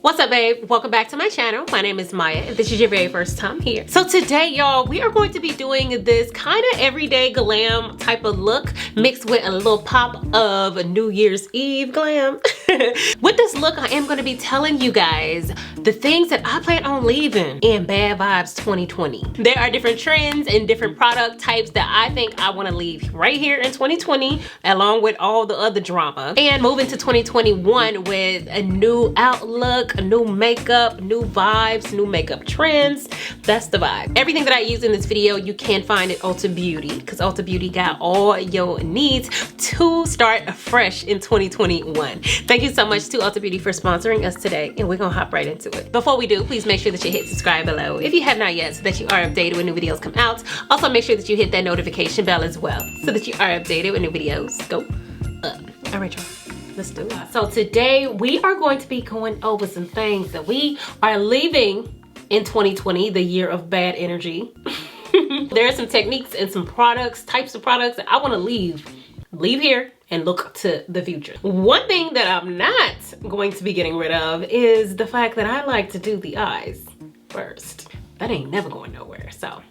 What's up, babe? Welcome back to my channel. My name is Maya, if this is your very first time here. So today, y'all, we are going to be doing this kind of everyday glam type of look mixed with a little pop of New Year's Eve glam. With this look, I am going to be telling you guys the things that I plan on leaving in Bad Vibes 2020. There are different trends and different product types that I think I want to leave right here in 2020, along with all the other drama, and move into 2021 with a new outlook, a new makeup, new vibes, new makeup trends. That's the vibe. Everything that I use in this video you can find at Ulta Beauty, because Ulta Beauty got all your needs to start fresh in 2021. Thank you so much to Ulta Beauty for sponsoring us today, and we're gonna hop right into it. Before we do, please make sure that you hit subscribe below if you have not yet, so that you are updated when new videos come out. Also, make sure that you hit that notification bell as well, so that you are updated when new videos go up. All right, y'all. Let's do it. So today we are going to be going over some things that we are leaving in 2020, the year of bad energy. There are some techniques and some products, types of products that I want to leave here and look to the future. One thing that I'm not going to be getting rid of is the fact that I like to do the eyes first. That ain't never going nowhere, so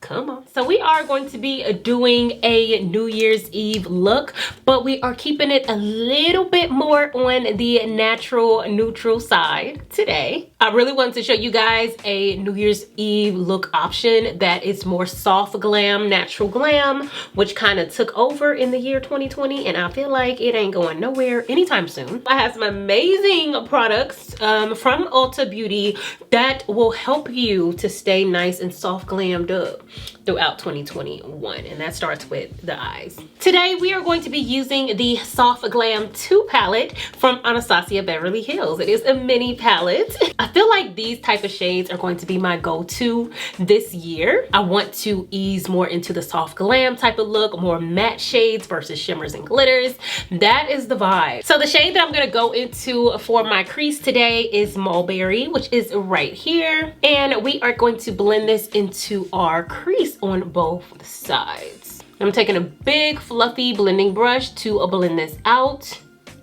come on. So we are going to be doing a New Year's Eve look, but we are keeping it a little bit more on the natural, neutral side today. I really wanted to show you guys a New Year's Eve look option that is more soft glam, natural glam, which kind of took over in the year 2020, and I feel like it ain't going nowhere anytime soon. I have some amazing products from Ulta Beauty that will help you to stay nice and soft glammed up throughout 2021, and that starts with the eyes. Today we are going to be using the Soft Glam 2 palette from Anastasia Beverly Hills. It is a mini palette. I feel like these type of shades are going to be my go-to this year. I want to ease more into the soft glam type of look, more matte shades versus shimmers and glitters. That is the vibe. So the shade that I'm gonna go into for my crease today is Mulberry, which is right here, and we are going to blend this into our crease on both sides. I'm taking a big fluffy blending brush to blend this out,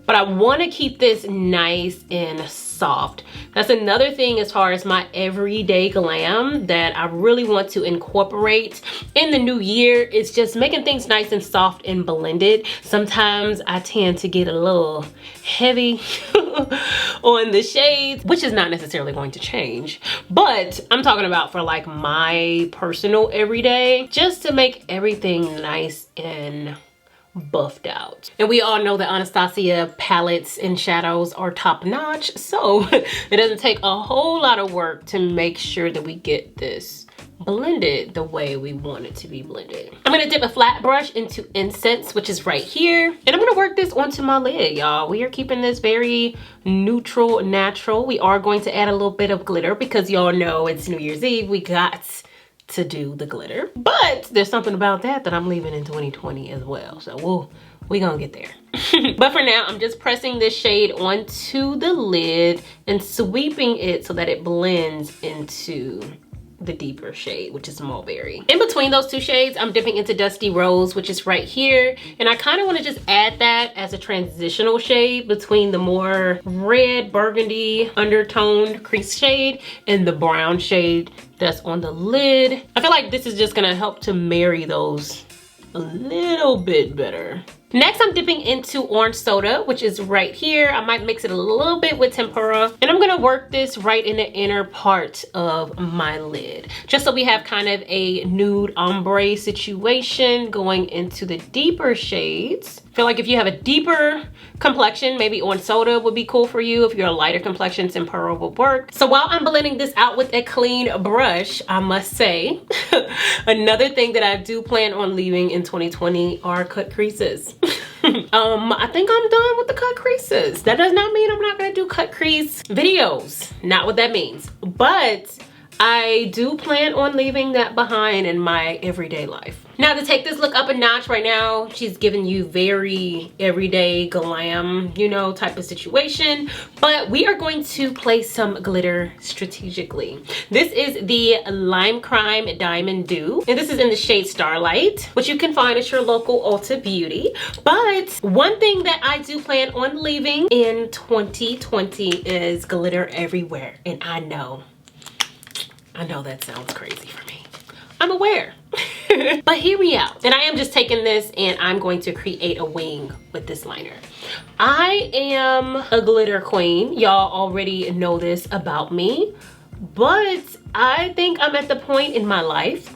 but I want to keep this nice and soft. That's another thing as far as my everyday glam that I really want to incorporate in the new year. Is just making things nice and soft and blended. Sometimes I tend to get a little heavy on the shades, which is not necessarily going to change, but I'm talking about for like my personal everyday, just to make everything nice and buffed out. And we all know that Anastasia palettes and shadows are top notch, so it doesn't take a whole lot of work to make sure that we get this blended the way we want it to be blended. I'm gonna dip a flat brush into Incense, which is right here, and I'm gonna work this onto my lid, y'all. We are keeping this very neutral, natural. We are going to add a little bit of glitter because y'all know it's New Year's Eve. We got to do the glitter, but there's something about that I'm leaving in 2020 as well, so we gonna get there. But for now, I'm just pressing this shade onto the lid and sweeping it so that it blends into the deeper shade, which is Mulberry. In between those two shades, I'm dipping into Dusty Rose, which is right here, and I kind of want to just add that as a transitional shade between the more red burgundy undertoned crease shade and the brown shade that's on the lid. I feel like this is just gonna help to marry those a little bit better. Next, I'm dipping into Orange Soda, which is right here. I might mix it a little bit with Tempera, and I'm gonna work this right in the inner part of my lid, just so we have kind of a nude ombre situation going into the deeper shades. I feel like if you have a deeper complexion, maybe Orange Soda would be cool for you. If you're a lighter complexion, Tempera will work. So while I'm blending this out with a clean brush, I must say, another thing that I do plan on leaving in 2020 are cut creases. I think I'm done with the cut creases. That does not mean I'm not gonna do cut crease videos. Not what that means. But I do plan on leaving that behind in my everyday life. Now to take this look up a notch, right now she's giving you very everyday glam, you know, type of situation, but we are going to place some glitter strategically. This is the Lime Crime Diamond Dew, and this is in the shade Starlight, which you can find at your local Ulta Beauty. But one thing that I do plan on leaving in 2020 is glitter everywhere, and I know that sounds crazy for me. I'm aware. But hear me out. And I am just taking this and I'm going to create a wing with this liner. I am a glitter queen. Y'all already know this about me. But I think I'm at the point in my life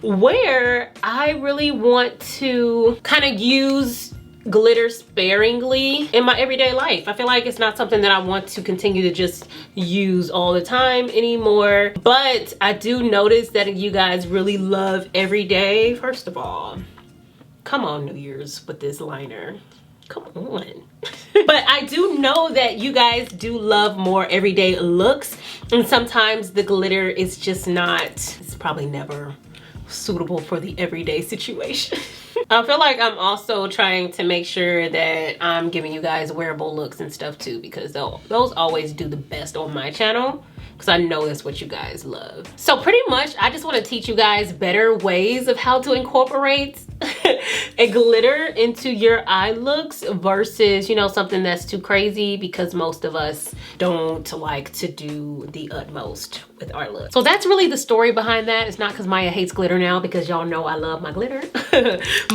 where I really want to kind of use glitter sparingly in my everyday life. I feel like it's not something that I want to continue to just use all the time anymore. But I do notice that you guys really love everyday. First of all, come on New Year's with this liner. Come on. But I do know that you guys do love more everyday looks, and sometimes the glitter is just not, it's probably never suitable for the everyday situation. I feel like I'm also trying to make sure that I'm giving you guys wearable looks and stuff too, because those always do the best on my channel, because I know that's what you guys love. So pretty much I just want to teach you guys better ways of how to incorporate a glitter into your eye looks versus, you know, something that's too crazy, because most of us don't like to do the utmost with our looks. So that's really the story behind that. It's not because Maya hates glitter now, because y'all know I love my glitter.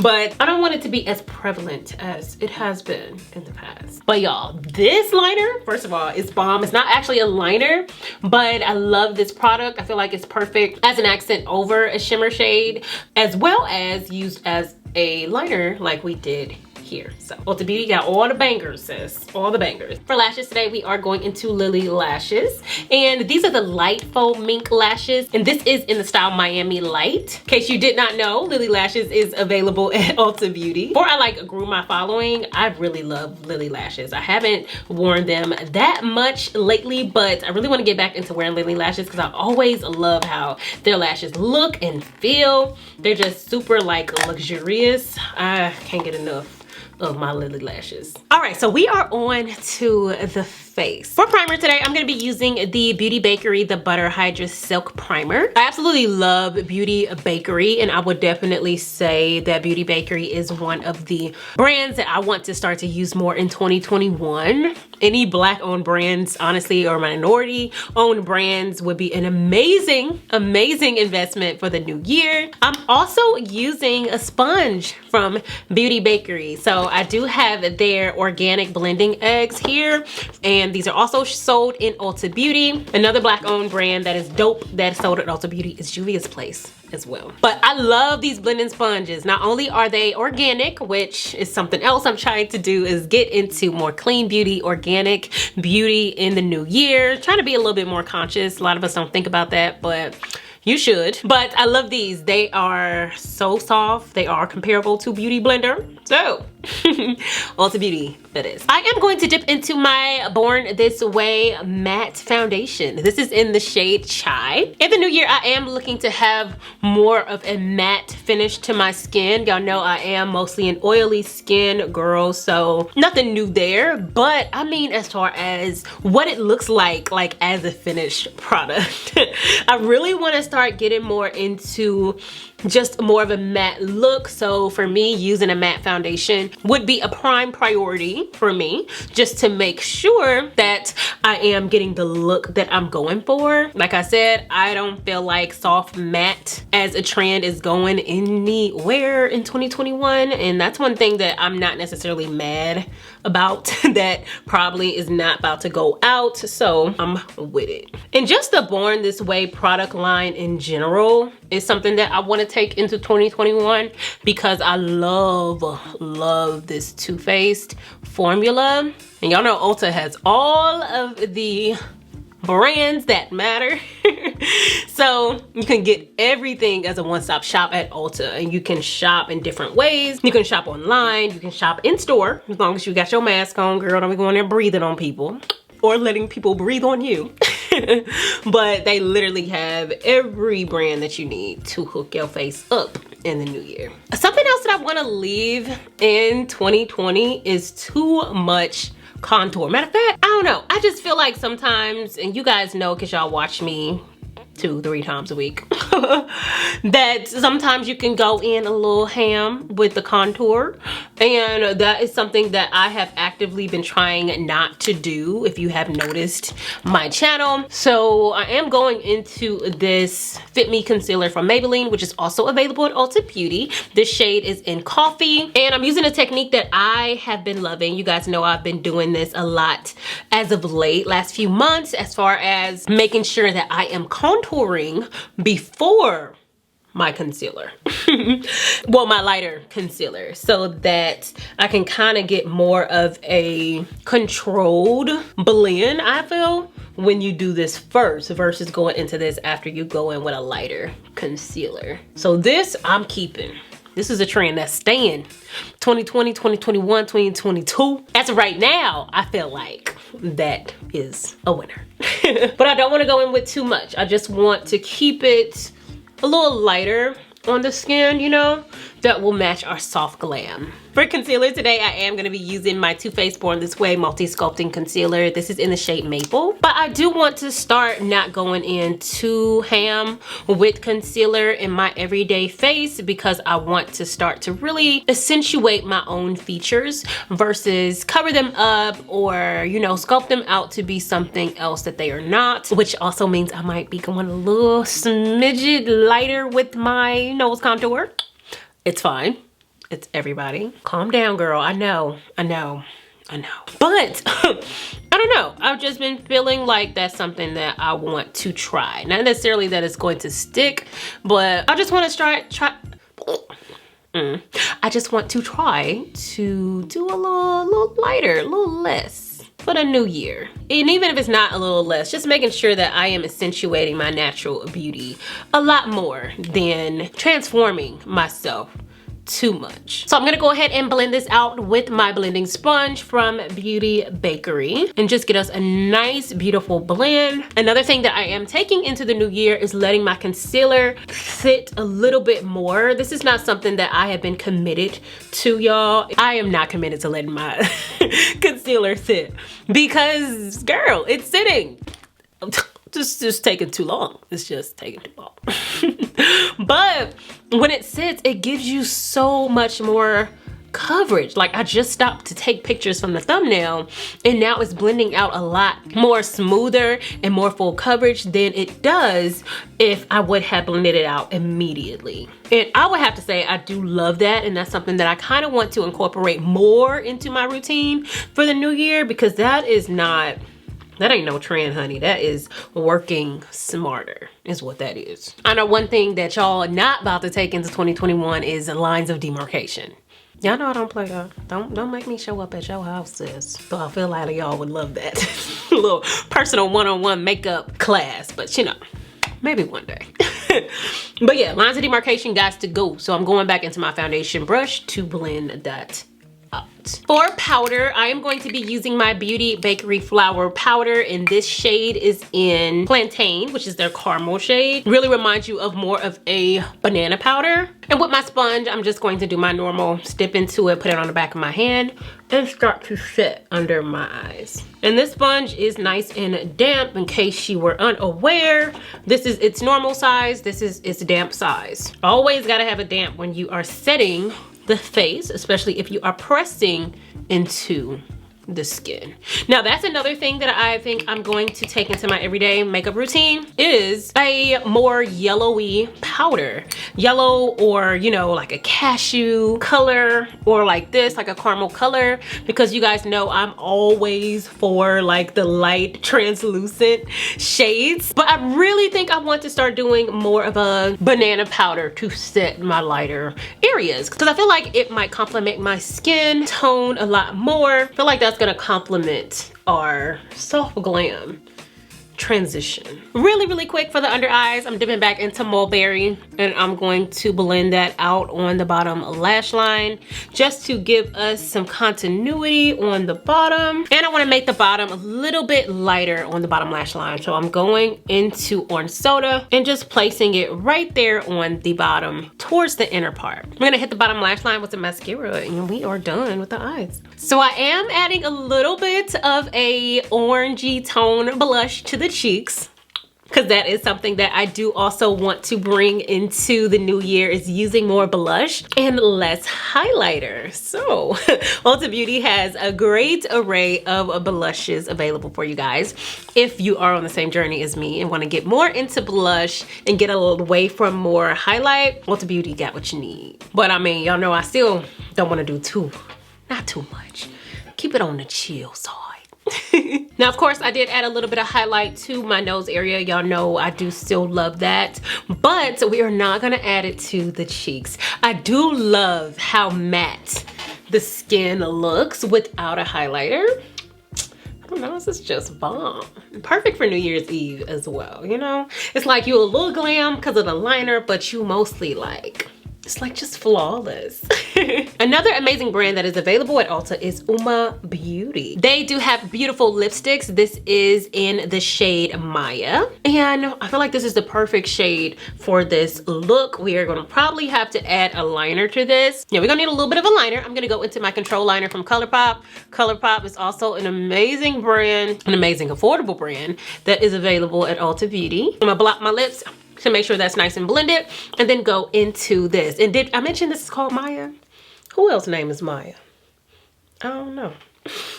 But I don't want it to be as prevalent as it has been in the past. But y'all, this liner, first of all, it's bomb. It's not actually a liner, but I love this product. I feel like it's perfect as an accent over a shimmer shade, as well as used as a liner like we did here. So Ulta Beauty got all the bangers, sis, all the bangers. For lashes today, we are going into Lilly lashes, and these are the light faux mink lashes, and this is in the style Miami Light. In case you did not know, Lilly lashes is available at Ulta Beauty. Before I grew my following, I really love Lilly lashes. I haven't worn them that much lately, but I really want to get back into wearing Lilly lashes because I always love how their lashes look and feel. They're just super luxurious. I can't get enough of my Lilly lashes. All right, so we are on to the face. For primer today, I'm gonna be using the Beauty Bakerie, the Butter Hydra Silk Primer. I absolutely love Beauty Bakerie, and I would definitely say that Beauty Bakerie is one of the brands that I want to start to use more in 2021. Any Black-owned brands, honestly, or minority-owned brands would be an amazing, amazing investment for the new year. I'm also using a sponge from Beauty Bakerie. So I do have their organic blending eggs here, and these are also sold in Ulta Beauty. Another Black-owned brand that is dope that is sold at Ulta Beauty is Juvia's Place as well. But I love these blending sponges. Not only are they organic, which is something else I'm trying to do, is get into more clean beauty, organic beauty in the new year. Trying to be a little bit more conscious. A lot of us don't think about that, but you should. But I love these. They are so soft. They are comparable to Beauty Blender. So, Ulta Beauty, that is. I am going to dip into my Born This Way matte foundation. This is in the shade Chai. In the new year, I am looking to have more of a matte finish to my skin. Y'all know I am mostly an oily skin girl, so nothing new there. But I mean, as far as what it looks like as a finished product, I really want to start getting more into just more of a matte look. So for me, using a matte foundation would be a prime priority for me, just to make sure that I am getting the look that I'm going for. Like I said, I don't feel like soft matte as a trend is going anywhere in 2021, and that's one thing that I'm not necessarily mad about that probably is not about to go out, so I'm with it. And just the Born This Way product line in general is something that I want to take into 2021, because I love this Too Faced formula. And y'all know Ulta has all of the brands that matter. So you can get everything as a one-stop shop at Ulta, and you can shop in different ways. You can shop online, you can shop in store, as long as you got your mask on, girl. Don't be going there breathing on people or letting people breathe on you. But they literally have every brand that you need to hook your face up in the new year. Something else that I want to leave in 2020 is too much contour. Matter of fact, I don't know. I just feel like sometimes, and you guys know because y'all watch me 2-3 times a week, that sometimes you can go in a little ham with the contour, and that is something that I have actively been trying not to do, if you have noticed my channel. So I am going into this Fit Me concealer from Maybelline, which is also available at Ulta Beauty. This shade is in Coffee, and I'm using a technique that I have been loving. You guys know I've been doing this a lot as of late, last few months, as far as making sure that I am contouring before my concealer. Well, my lighter concealer, so that I can kind of get more of a controlled blend, I feel, when you do this first versus going into this after you go in with a lighter concealer. So this I'm keeping. This is a trend that's staying 2020, 2021, 2022. As of right now, I feel like that is a winner. But I don't want to go in with too much. I just want to keep it a little lighter on the skin, you know, that will match our soft glam. For concealer today, I am going to be using my Too Faced Born This Way Multi-Sculpting Concealer. This is in the shade Maple. But I do want to start not going in too ham with concealer in my everyday face, because I want to start to really accentuate my own features versus cover them up or, you know, sculpt them out to be something else that they are not, which also means I might be going a little smidget lighter with my nose contour. It's fine. It's everybody. Calm down, girl. I know. But I don't know. I've just been feeling like that's something that I want to try. Not necessarily that it's going to stick, but I just want to try. I just want to try to do a little lighter, a little less for the new year. And even if it's not a little less, just making sure that I am accentuating my natural beauty a lot more than transforming myself too much. So I'm gonna go ahead and blend this out with my blending sponge from Bakerie and just get us a nice, beautiful blend. Another thing that I am taking into the new year is letting my concealer sit a little bit more. This is not something that I have been committed to, y'all. I am not committed to letting my concealer sit because, girl, it's sitting. Just taking too long. It's just taking too long. But when it sits, it gives you so much more coverage. Like, I just stopped to take pictures from the thumbnail, and now it's blending out a lot more smoother and more full coverage than it does if I would have blended it out immediately. And I would have to say I do love that, and that's something that I kind of want to incorporate more into my routine for the new year, because that ain't no trend, honey. That is working smarter is what that is. I know one thing that y'all are not about to take into 2021 is the lines of demarcation. Y'all know I don't play that. Don't make me show up at your house, sis. So I feel like y'all would love that. A little personal one-on-one makeup class, but you know, maybe one day. But yeah, lines of demarcation got to go. So I'm going back into my foundation brush to blend that out. For powder, I am going to be using my Bakerie Flower Powder, and this shade is in Plantain, which is their caramel shade. Really reminds you of more of a banana powder. And with my sponge, I'm just going to do my normal dip into it, put it on the back of my hand, and start to set under my eyes. And this sponge is nice and damp. In case you were unaware, this is its normal size, this is its damp size. Always gotta have a damp when you are setting the face, especially if you are pressing into the skin. Now that's another thing that I think I'm going to take into my everyday makeup routine is a more yellowy powder. Yellow, or you know, like a cashew color, or like this, like a caramel color, because you guys know I'm always for like the light translucent shades. But I really think I want to start doing more of a banana powder to set my lighter areas, because I feel like it might complement my skin tone a lot more. I feel like that's gonna complement our soft glam transition. Really quick for the under eyes, I'm dipping back into Mulberry and I'm going to blend that out on the bottom lash line just to give us some continuity on the bottom. And I want to make the bottom a little bit lighter on the bottom lash line. So I'm going into Orange Soda and just placing it right there on the bottom towards the inner part. I'm going to hit the bottom lash line with the mascara and we are done with the eyes. So I am adding a little bit of a orangey tone blush to the cheeks, because that is something that I do also want to bring into the new year, is using more blush and less highlighter. So Ulta Beauty has a great array of blushes available for you guys if you are on the same journey as me and want to get more into blush and get a little away from more highlight. Ulta Beauty got what you need. But I mean, y'all know I still don't want to do not too much. Keep it on the chill side. Now, of course, I did add a little bit of highlight to my nose area. Y'all know I do still love that, but we are not gonna add it to the cheeks. I do love how matte the skin looks without a highlighter. I don't know, this is just bomb. Perfect for New Year's Eve as well, you know? It's like you a little glam because of the liner, but you mostly like, it's like just flawless. Another amazing brand that is available at Ulta is Ulta Beauty. They do have beautiful lipsticks. This is in the shade Maya. And I feel like this is the perfect shade for this look. We are gonna probably have to add a liner to this. Yeah, we're gonna need a little bit of a liner. I'm gonna go into my control liner from ColourPop. ColourPop is also an amazing brand, an amazing affordable brand that is available at Ulta Beauty. I'm gonna block my lips to make sure that's nice and blended, and then go into this. And did I mention this is called Maya? Who else's name is Maya? I don't know.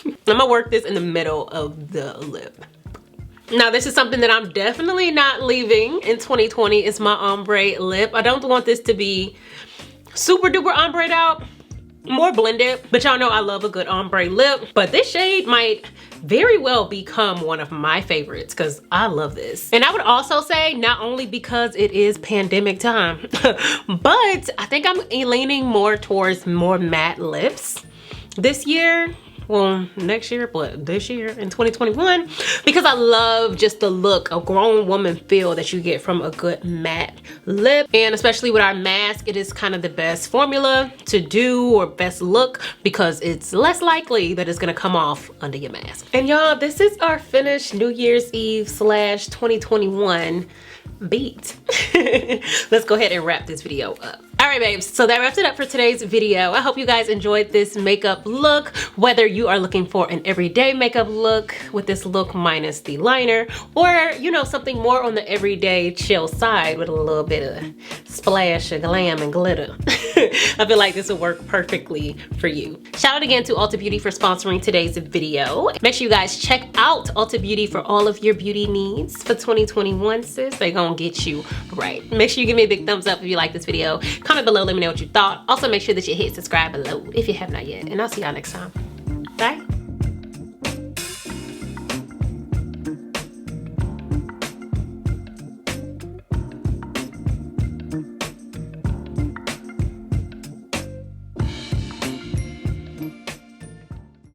I'm gonna work this in the middle of the lip. Now, this is something that I'm definitely not leaving in 2020 is my ombre lip. I don't want this to be super duper ombre'd out, more blended, but y'all know I love a good ombre lip. But this shade might very well become one of my favorites because I love this. And I would also say not only because it is pandemic time, but I think I'm leaning more towards more matte lips this year. Well, next year, but this year in 2021, because I love just the look, a grown woman feel that you get from a good matte lip. And especially with our mask, it is kind of the best formula to do or best look because it's less likely that it's gonna come off under your mask. And y'all, this is our finished New Year's Eve / 2021 beat. Let's go ahead and wrap this video up. All right, babes, so that wraps it up for today's video. I hope you guys enjoyed this makeup look, whether you are looking for an everyday makeup look with this look minus the liner, or you know, something more on the everyday chill side with a little bit of splash of glam and glitter. I feel like this will work perfectly for you. Shout out again to Ulta Beauty for sponsoring today's video. Make sure you guys check out Ulta Beauty for all of your beauty needs for 2021, sis. They're gonna get you right. Make sure you give me a big thumbs up if you like this video. Comment below, let me know what you thought. Also, make sure that you hit subscribe below if you have not yet. And I'll see y'all next time. Bye.